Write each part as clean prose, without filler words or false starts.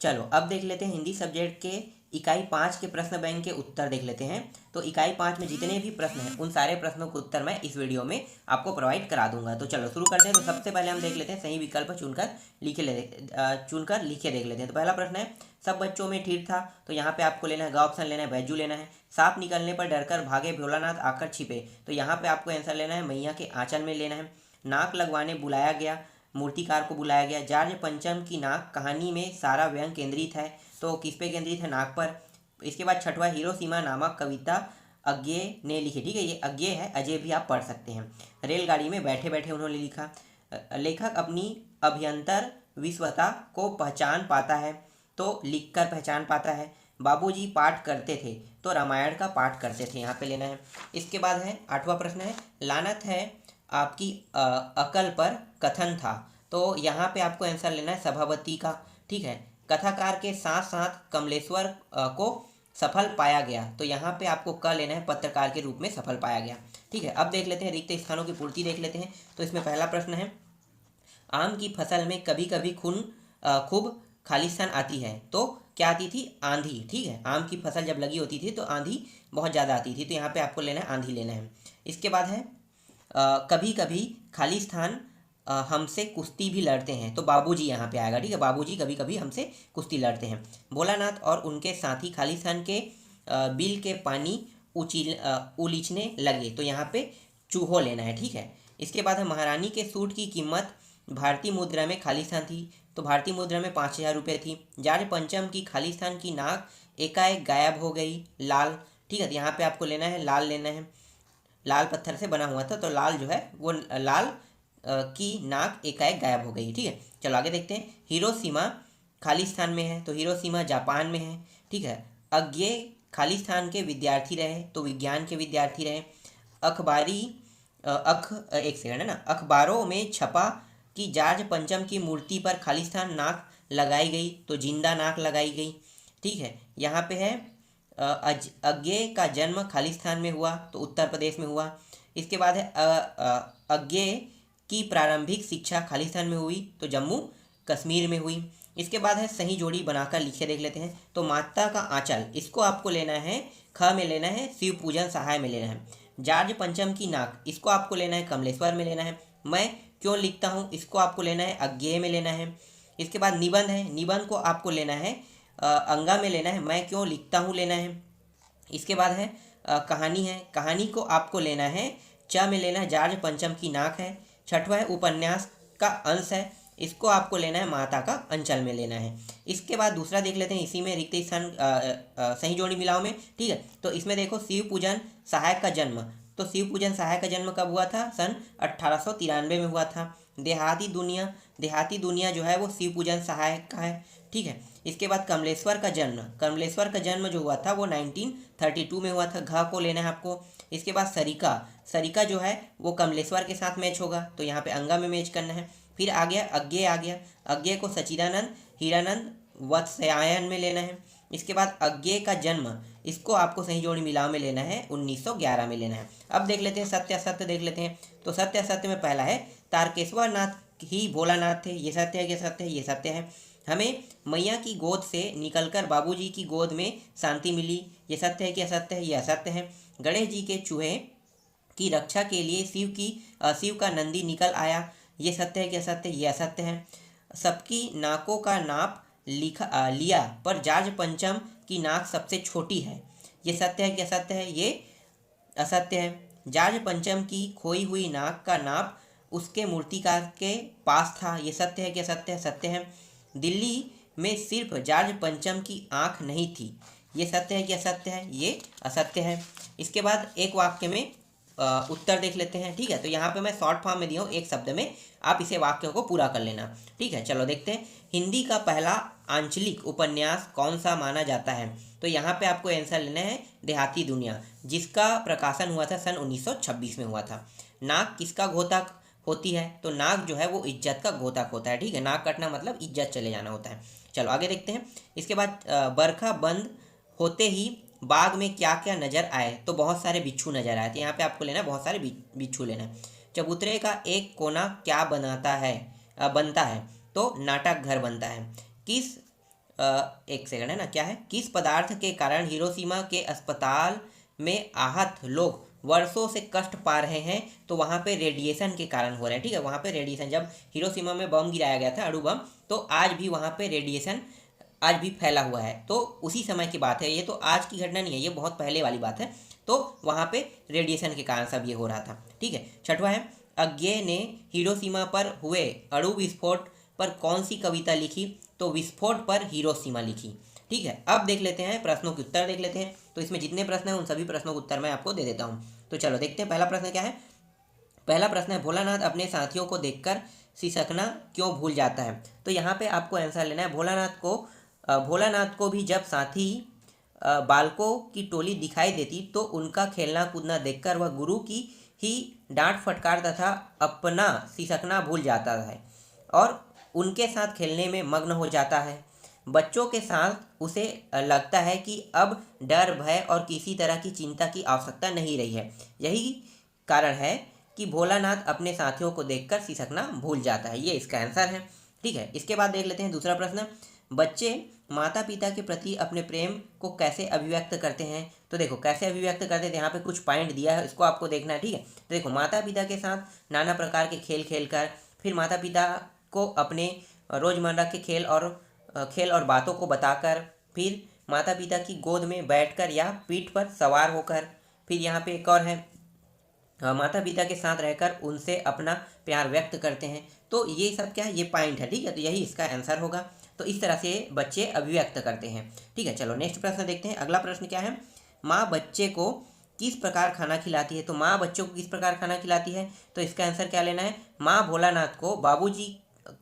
चलो अब देख लेते हैं हिंदी सब्जेक्ट के इकाई 5 के प्रश्न बैंक के उत्तर देख लेते हैं। तो इकाई 5 में जितने भी प्रश्न हैं उन सारे प्रश्नों के उत्तर मैं इस वीडियो में आपको प्रोवाइड करा दूंगा। तो चलो शुरू करते हैं। तो सबसे पहले हम देख लेते हैं सही विकल्प चुनकर लिखे देख लेते हैं। तो पहला प्रश्न है, सब बच्चों में ठीक था। तो यहाँ पे आपको लेना है ग ऑप्शन लेना है, बैजू लेना है। सांप निकलने पर डरकर भागे भोलानाथ आकर छिपे। तो यहाँ पे आपको आंसर लेना है मैया के आंचल में लेना है। नाक लगवाने बुलाया गया, मूर्तिकार को बुलाया गया। जॉर्ज पंचम की नाक कहानी में सारा व्यंग केंद्रित है। तो किस पे केंद्रित है? नाक पर। इसके बाद छठवा, हिरोशिमा नामक कविता अज्ञे ने लिखी। ठीक है, ये अज्ञे है, अजय भी आप पढ़ सकते हैं। रेलगाड़ी में बैठे बैठे उन्होंने लिखा। लेखक अपनी अभ्यंतर विश्वता को पहचान पाता है। तो लिखकर पहचान पाता है। बाबूजी पाठ करते थे। तो रामायण का पाठ करते थे, यहाँ पे लेना है। इसके बाद है 8वां प्रश्न है, लानत है आपकी अकल पर कथन था। तो यहाँ पे आपको आंसर लेना है सभापति का। ठीक है, कथाकार के साथ साथ कमलेश्वर को सफल पाया गया। तो यहाँ पे आपको क लेना है, पत्रकार के रूप में सफल पाया गया। ठीक है, अब देख लेते हैं रिक्त स्थानों की पूर्ति देख लेते हैं। तो इसमें पहला प्रश्न है, आम की फसल में कभी कभी खूब खालिस्तान आती है। तो क्या आती थी? आंधी। ठीक है, आम की फसल जब लगी होती थी तो आंधी बहुत ज़्यादा आती थी। तो यहाँ पे आपको लेना है आंधी लेना है। इसके बाद है कभी कभी खालिस्तान हमसे कुश्ती भी लड़ते हैं। तो बाबूजी यहाँ पे आएगा। ठीक है, बाबूजी कभी कभी हमसे कुश्ती लड़ते हैं। भोलानाथ और उनके साथी खालिस्तान के बिल के पानी उलीचने लगे। तो यहाँ पे चूहो लेना है। ठीक है, इसके बाद है महारानी के सूट की कीमत भारतीय मुद्रा में खालिस्तान थी। तो भारतीय मुद्रा में 5,000 रुपये थी। जॉर्ज पंचम की खालिस्तान की नाक एकाएक गायब हो गई। लाल। ठीक है, तो यहाँ पे आपको लेना है लाल लेना है। लाल पत्थर से बना हुआ था, तो लाल जो है वो लाल की नाक एकाएक गायब हो गई। ठीक है, चलो आगे देखते हैं। हिरोशिमा खालिस्तान में है। तो हिरोशिमा जापान में है। ठीक है, अज्ञे खालिस्तान के विद्यार्थी रहे। तो विज्ञान के विद्यार्थी रहे। अखबारी एक सेकंड है ना, अखबारों में छपा कि जॉर्ज पंचम की मूर्ति पर खालिस्तान नाक लगाई गई। तो जिंदा नाक लगाई गई। ठीक है, यहाँ पे है अज्ञे का जन्म खालिस्तान में हुआ। तो उत्तर प्रदेश में हुआ। इसके बाद है अज्ञे की प्रारंभिक शिक्षा खालिस्तान में हुई। तो जम्मू कश्मीर में हुई। इसके बाद है सही जोड़ी बनाकर लिखे देख लेते हैं। तो माता का आंचल, इसको आपको लेना है ख में लेना है, शिव पूजन सहाय में लेना है। जॉर्ज पंचम की नाक, इसको आपको लेना है कमलेश्वर में लेना है। मैं क्यों लिखता हूँ, इसको आपको लेना है अज्ञेय में लेना है। इसके बाद निबंध है, निबंध को आपको लेना है अंगा में लेना है। मैं क्यों लिखता हूँ लेना है। इसके बाद है कहानी है, कहानी को आपको लेना है च में लेना है। जॉर्ज पंचम की नाक है। छठवा है उपन्यास का अंश है, इसको आपको लेना है माता का अंचल में लेना है। इसके बाद दूसरा देख लेते हैं, इसी में रिक्त स्थान सही जोड़ी मिलाओ में। ठीक है, तो इसमें देखो शिव पूजन सहायक का जन्म। तो शिव पूजन सहायक का जन्म कब हुआ था? सन 1893 में हुआ था। देहाती दुनिया, देहाती दुनिया जो है वो शिव पूजन सहायक का है। ठीक है, इसके बाद कमलेश्वर का जन्म, कमलेश्वर का जन्म जो हुआ था वो 1932 में हुआ था। घ को लेना है आपको। इसके बाद सरिका, सरिका जो है वो कमलेश्वर के साथ मैच होगा। तो यहाँ पे अंगा में मैच करना है। फिर आ गया अज्ञे, आ गया अज्ञे को सचिदानंद हीरानंद वत्स्यायन में लेना है। इसके बाद अज्ञे का जन्म, इसको आपको सही जोड़ी मिलाव में लेना है, 1911 में लेना है। अब देख लेते हैं सत्य असत्य देख लेते हैं। तो सत्य असत्य में पहला है तारकेश्वर नाथ ही भोलानाथ थे। ये सत्य है, ये सत्य है, ये सत्य है। हमें मैया की गोद से निकलकर बाबूजी की गोद में शांति मिली। ये सत्य है कि असत्य है? ये असत्य है। गणेश जी के चूहे की रक्षा के लिए शिव का नंदी निकल आया। ये सत्य है कि असत्य? ये असत्य है। सबकी नाकों का नाप लिया पर जॉर्ज पंचम की नाक सबसे छोटी है। ये सत्य है कि असत्य है? ये असत्य है। जॉर्ज पंचम की खोई हुई नाक का नाप उसके मूर्तिकार के पास था। ये सत्य है कि असत्य है? सत्य है। दिल्ली में सिर्फ जॉर्ज पंचम की आंख नहीं थी। ये सत्य है कि असत्य है? ये असत्य है। इसके बाद एक वाक्य में उत्तर देख लेते हैं। ठीक है, तो यहाँ पे मैं शॉर्ट फॉर्म में दिया हूँ, एक शब्द में आप इसे वाक्यों को पूरा कर लेना। ठीक है, चलो देखते हैं। हिंदी का पहला आंचलिक उपन्यास कौन सा माना जाता है? तो यहाँ पे आपको आंसर लेना है देहाती दुनिया, जिसका प्रकाशन हुआ था सन 1926 में हुआ था। नाक किसका घोतक होती है? तो नाक जो है वो इज्जत का घोतक होता है। ठीक है, नाक कटना मतलब इज्जत चले जाना होता है। चलो आगे देखते हैं। इसके बाद बरखा बंद होते ही बाग में क्या क्या नजर आए? तो बहुत सारे बिच्छू नजर आए। तो यहाँ पे आपको लेना है बहुत सारे बिच्छू लेना है। चबूतरे का एक कोना क्या बनता है? तो नाटक घर बनता है। किस एक सेकंड है ना, क्या है, किस पदार्थ के कारण हिरोशिमा के अस्पताल में आहत लोग वर्षों से कष्ट पा रहे हैं? तो वहाँ पे रेडिएशन के कारण हो रहा है। ठीक है, वहाँ पे रेडिएशन, जब हिरोशिमा में बम गिराया गया था, अणु बम, तो आज भी वहाँ पे रेडिएशन आज भी फैला हुआ है। तो उसी समय की बात है, ये तो आज की घटना नहीं है, ये बहुत पहले वाली बात है। तो वहाँ पे रेडिएशन के कारण सब ये हो रहा था। ठीक है, छठवां है, अज्ञे ने हिरोशिमा पर हुए अणु विस्फोट पर कौन सी कविता लिखी? तो विस्फोट पर हिरोशिमा लिखी। ठीक है, अब देख लेते हैं प्रश्नों के उत्तर देख लेते हैं। तो इसमें जितने प्रश्न हैं उन सभी प्रश्नों के उत्तर मैं आपको दे देता हूँ। तो चलो देखते हैं, पहला प्रश्न क्या है। पहला प्रश्न है, भोलानाथ अपने साथियों को देखकर सिसकना क्यों भूल जाता है? तो यहाँ पे आपको आंसर लेना है, भोलानाथ को भी जब साथी बालकों की टोली दिखाई देती तो उनका खेलना कूदना देखकर वह गुरु की ही डांट फटकार तथा अपना सिसकना भूल जाता है और उनके साथ खेलने में मग्न हो जाता है। बच्चों के साथ उसे लगता है कि अब डर भय और किसी तरह की चिंता की आवश्यकता नहीं रही है। यही कारण है कि भोलानाथ अपने साथियों को देखकर सिसकना भूल जाता है। ये इसका आंसर है। ठीक है, इसके बाद देख लेते हैं दूसरा प्रश्न। बच्चे माता पिता के प्रति अपने प्रेम को कैसे अभिव्यक्त करते हैं? तो देखो कैसे अभिव्यक्त करते हैं, यहाँ पे कुछ पॉइंट दिया है, इसको आपको देखना है। ठीक है, तो देखो माता पिता के साथ नाना प्रकार के खेल खेल कर, फिर माता पिता को अपने रोज़मर्रा के खेल और बातों को बताकर, फिर माता पिता की गोद में बैठकर या पीठ पर सवार होकर, फिर यहाँ पे एक और है, माता पिता के साथ रहकर उनसे अपना प्यार व्यक्त करते हैं। तो ये सब क्या है, ये पॉइंट है। ठीक है, तो यही इसका आंसर होगा। तो इस तरह से बच्चे अभिव्यक्त करते हैं। ठीक है, चलो नेक्स्ट प्रश्न देखते हैं। अगला प्रश्न क्या है, माँ बच्चे को किस प्रकार खाना खिलाती है? तो माँ बच्चों को किस प्रकार खाना खिलाती है? तो इसका आंसर क्या लेना है, माँ भोलानाथ को बाबूजी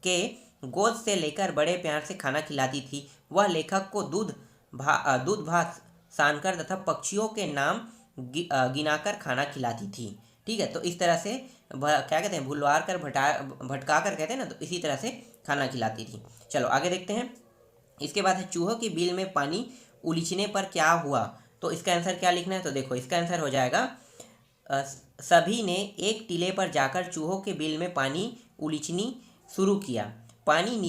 के गोद से लेकर बड़े प्यार से खाना खिलाती थी। वह लेखक को दूध भात सानकर तथा पक्षियों के नाम गिनाकर खाना खिलाती थी। ठीक है, तो इस तरह से क्या कहते हैं, भुलवार कर भटका कर कहते हैं ना, तो इसी तरह से खाना खिलाती थी। चलो आगे देखते हैं। इसके बाद है, चूहों की बिल में पानी उलीचने पर क्या हुआ? तो इसका आंसर क्या लिखना है? तो देखो इसका आंसर हो जाएगा, सभी ने एक टीले पर जाकर चूहों के बिल में पानी उलीचनी शुरू किया। पानी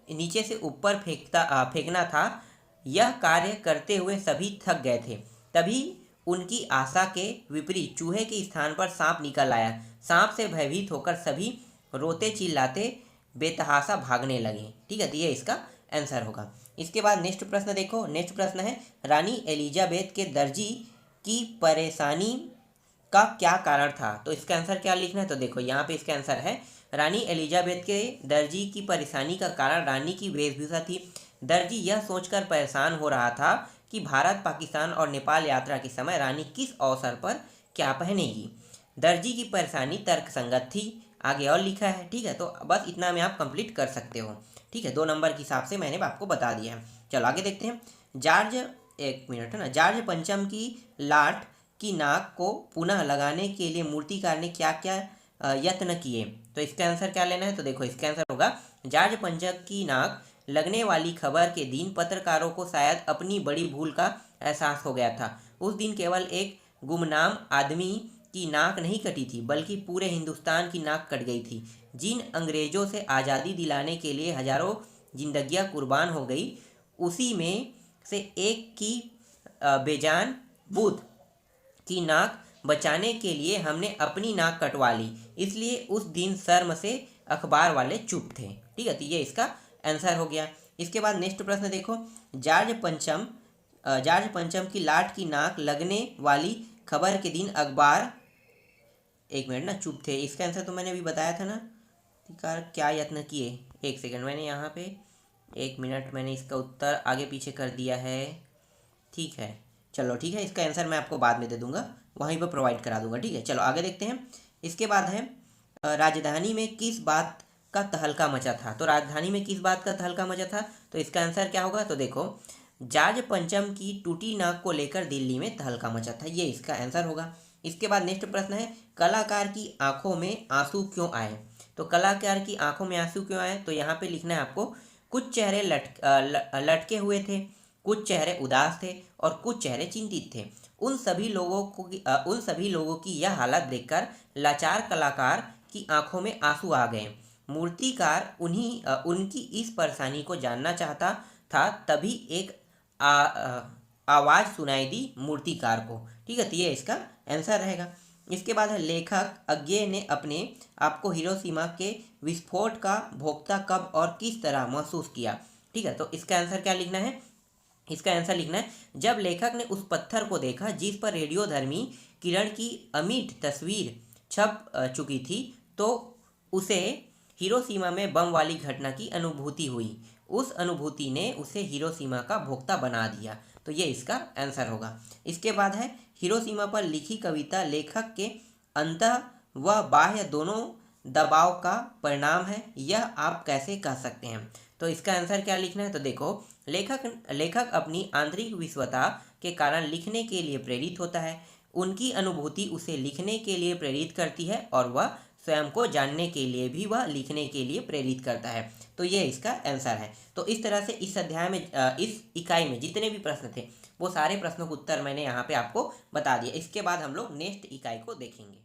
नीचे से ऊपर फेंकना था। यह कार्य करते हुए सभी थक गए थे। तभी उनकी आशा के विपरीत चूहे के स्थान पर सांप निकल आया। सांप से भयभीत होकर सभी रोते चिल्लाते बेतहाशा भागने लगे। ठीक है, तो ये इसका आंसर होगा। इसके बाद नेक्स्ट प्रश्न देखो। नेक्स्ट प्रश्न है, रानी एलिजाबेथ के दर्जी की परेशानी का क्या कारण था? तो इसका आंसर क्या लिखना है? तो देखो यहाँ पे इसका आंसर है, रानी एलिजाबेथ के दर्जी की परेशानी का कारण रानी की वेशभूषा थी। दर्जी यह सोचकर परेशान हो रहा था कि भारत, पाकिस्तान और नेपाल यात्रा के समय रानी किस अवसर पर क्या पहनेगी। दर्जी की परेशानी तर्कसंगत थी। आगे और लिखा है। ठीक है, तो बस इतना में आप कंप्लीट कर सकते हो। ठीक है, 2 नंबर के हिसाब से मैंने आपको बता दिया है। चलो आगे देखते हैं। एक मिनट है ना, जॉर्ज पंचम की लाट की नाक को पुनः लगाने के लिए मूर्तिकार ने क्या क्या यत्न किए? तो इसका आंसर क्या लेना है? तो देखो इसका आंसर होगा, जॉर्ज पंचम की नाक लगने वाली खबर के दिन पत्रकारों को शायद अपनी बड़ी भूल का एहसास हो गया था। उस दिन केवल एक गुमनाम आदमी की नाक नहीं कटी थी, बल्कि पूरे हिंदुस्तान की नाक कट गई थी। जिन अंग्रेजों से आज़ादी दिलाने के लिए हजारों जिंदगियां कुर्बान हो गई, उसी में से एक की बेजान बूथ की नाक बचाने के लिए हमने अपनी नाक कटवा ली। इसलिए उस दिन शर्म से अखबार वाले चुप थे। ठीक है, तो ये इसका आंसर हो गया। इसके बाद नेक्स्ट प्रश्न देखो, जॉर्ज पंचम की लाट की नाक लगने वाली खबर के दिन अखबार, एक मिनट ना, चुप थे। इसका आंसर तो मैंने अभी बताया था ना, क्या यत्न किए। एक सेकंड, मैंने यहाँ पे 1 मिनट मैंने इसका उत्तर आगे पीछे कर दिया है। ठीक है, चलो ठीक है, इसका आंसर मैं आपको बाद में दे दूंगा, वहीं पर प्रोवाइड करा दूंगा। ठीक है, चलो आगे देखते हैं। इसके बाद है, राजधानी में किस बात का तहलका मचा था? तो राजधानी में किस बात का तहलका मचा था? तो इसका आंसर क्या होगा? तो देखो, जॉर्ज पंचम की टूटी नाक को लेकर दिल्ली में तहलका मचा था। ये इसका आंसर होगा। इसके बाद नेक्स्ट प्रश्न है, कलाकार की आंखों में आंसू क्यों आए? तो कलाकार की आंखों में आंसू क्यों आए? तो यहाँ पे लिखना है आपको, कुछ चेहरे लटके हुए थे, कुछ चेहरे उदास थे और कुछ चेहरे चिंतित थे। उन सभी लोगों की यह हालत देखकर लाचार कलाकार की आंखों में आंसू आ गए। मूर्तिकार उनकी इस परेशानी को जानना चाहता था तभी एक आवाज़ सुनाई दी मूर्तिकार को। ठीक है, तो ये इसका आंसर रहेगा। इसके बाद है लेखक अज्ञे ने अपने आप को हिरोशिमा के विस्फोट का भोक्ता कब और किस तरह महसूस किया। ठीक है, तो इसका आंसर क्या लिखना है, इसका आंसर लिखना है जब लेखक ने उस पत्थर को देखा जिस पर रेडियोधर्मी किरण की अमिट तस्वीर छप चुकी थी, तो उसे हिरोशिमा में बम वाली घटना की अनुभूति हुई। उस अनुभूति ने उसे हिरोशिमा का भोक्ता बना दिया। तो ये इसका आंसर होगा। इसके बाद है हिरोशिमा पर लिखी कविता लेखक के अंतः व बाह्य दोनों दबाव का परिणाम है, यह आप कैसे कह सकते हैं। तो इसका आंसर क्या लिखना है, तो देखो लेखक अपनी आंतरिक विश्वता के कारण लिखने के लिए प्रेरित होता है। उनकी अनुभूति उसे लिखने के लिए प्रेरित करती है और वह स्वयं को जानने के लिए भी वह लिखने के लिए प्रेरित करता है। तो ये इसका आंसर है। तो इस तरह से इस अध्याय में इस इकाई में जितने भी प्रश्न थे वो सारे प्रश्नों के उत्तर मैंने यहाँ पे आपको बता दिए। इसके बाद हम लोग नेक्स्ट इकाई को देखेंगे।